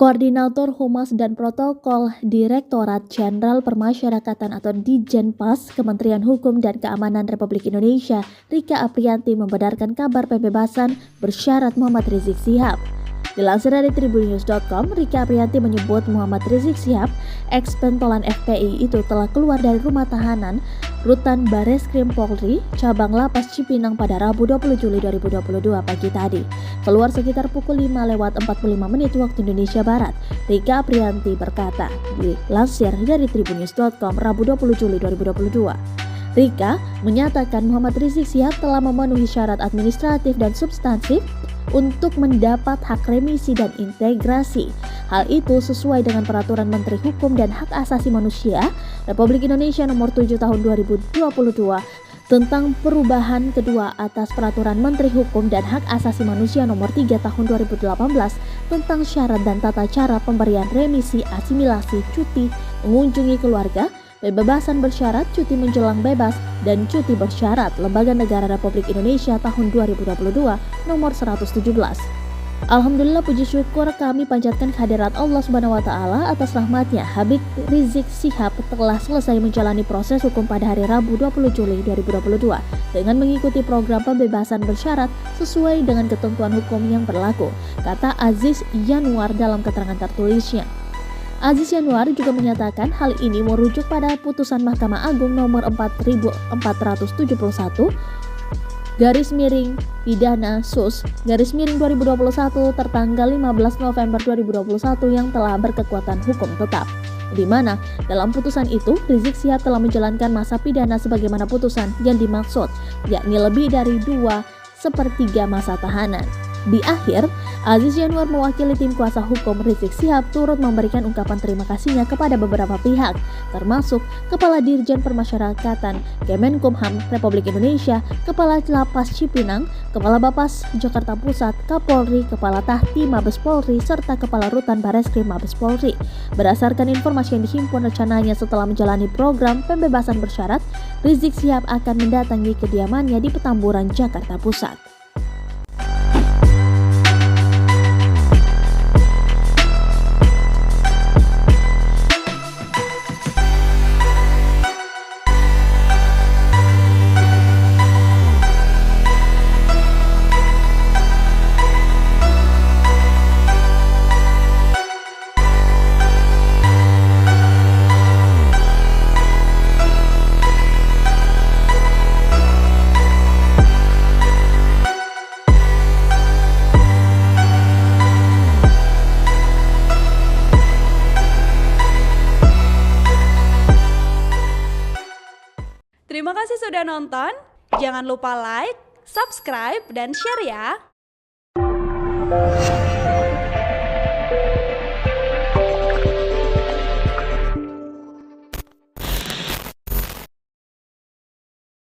Koordinator Humas dan Protokol Direktorat Jenderal Permasyarakatan atau Dijenpas Kementerian Hukum dan Keamanan Republik Indonesia, Rika Apriyanti membenarkan kabar pembebasan bersyarat Muhammad Rizik Syihab. Dilansir dari tribunnews.com, Rika Apriyanti menyebut Muhammad Rizik Syihab, ex-pentolan FPI itu telah keluar dari rumah tahanan Rutan Bareskrim Polri, cabang Lapas Cipinang pada Rabu 20 Juli 2022 pagi tadi. Keluar sekitar pukul 5:45 waktu Indonesia Barat. Rika Apriyanti berkata, dilansir dari tribunnews.com Rabu 20 Juli 2022. Rika menyatakan Muhammad Rizik Syihab telah memenuhi syarat administratif dan substansif untuk mendapat hak remisi dan integrasi. Hal itu sesuai dengan Peraturan Menteri Hukum dan Hak Asasi Manusia Republik Indonesia Nomor 7 Tahun 2022 tentang perubahan kedua atas Peraturan Menteri Hukum dan Hak Asasi Manusia Nomor 3 Tahun 2018 tentang syarat dan tata cara pemberian remisi, asimilasi, cuti, mengunjungi keluarga, pembebasan bersyarat, cuti menjelang bebas, dan cuti bersyarat Lembaga Negara Republik Indonesia tahun 2022 nomor 117. Alhamdulillah, puji syukur kami panjatkan kehadirat Allah Subhanahu wa Ta'ala atas rahmatnya. Habib Rizik Syihab telah selesai menjalani proses hukum pada hari Rabu 20 Juli 2022 dengan mengikuti program pembebasan bersyarat sesuai dengan ketentuan hukum yang berlaku, kata Aziz Yanuar dalam keterangan tertulisnya. Aziz Yanuar juga menyatakan hal ini merujuk pada putusan Mahkamah Agung nomor 4471 pidana sus 2021 tertanggal 15 November 2021 yang telah berkekuatan hukum tetap, di mana dalam putusan itu Rizik Syihab telah menjalankan masa pidana sebagaimana putusan yang dimaksud, yakni lebih dari 2/3 masa tahanan. Di akhir, Aziz Yanuar mewakili tim kuasa hukum Rizik Syihab turut memberikan ungkapan terima kasihnya kepada beberapa pihak, termasuk Kepala Dirjen Permasyarakatan Kemenkumham Republik Indonesia, Kepala Lapas Cipinang, Kepala Bapas Jakarta Pusat, Kapolri, Kepala Tahti Mabes Polri, serta Kepala Rutan Bareskrim Mabes Polri. Berdasarkan informasi yang dihimpun, rencananya setelah menjalani program pembebasan bersyarat, Rizik Syihab akan mendatangi kediamannya di Petamburan, Jakarta Pusat. Terima kasih sudah nonton. Jangan lupa like, subscribe, dan share ya.